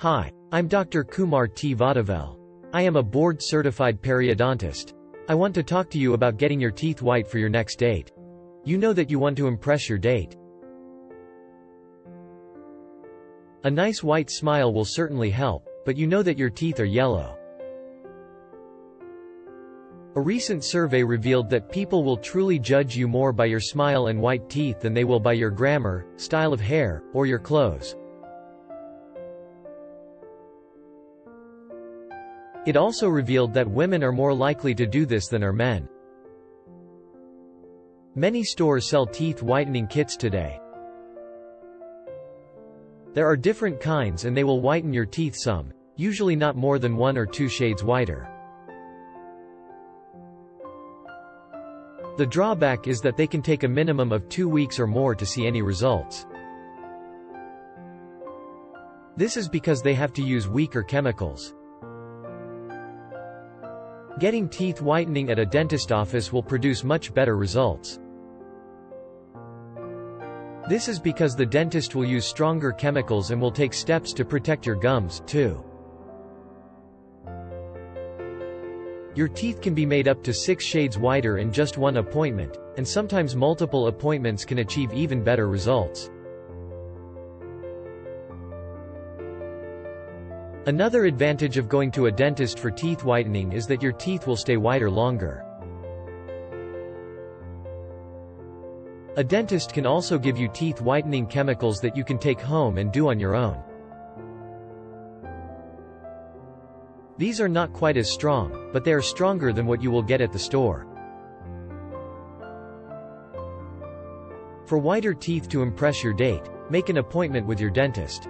Hi, I'm Dr. Kumar T. Vadivel. I am a board-certified periodontist. I want to talk to you about getting your teeth white for your next date. You know that you want to impress your date. A nice white smile will certainly help, but you know that your teeth are yellow. A recent survey revealed that people will truly judge you more by your smile and white teeth than they will by your grammar, style of hair, or your clothes. It also revealed that women are more likely to do this than are men. Many stores sell teeth whitening kits today. There are different kinds and they will whiten your teeth some, usually not more than 1 or 2 shades whiter. The drawback is that they can take a minimum of 2 weeks or more to see any results. This is because they have to use weaker chemicals. Getting teeth whitening at a dentist office will produce much better results. This is because the dentist will use stronger chemicals and will take steps to protect your gums, too. Your teeth can be made up to 6 shades whiter in just 1 appointment, and sometimes multiple appointments can achieve even better results. Another advantage of going to a dentist for teeth whitening is that your teeth will stay whiter longer. A dentist can also give you teeth whitening chemicals that you can take home and do on your own. These are not quite as strong, but they are stronger than what you will get at the store. For whiter teeth to impress your date, make an appointment with your dentist.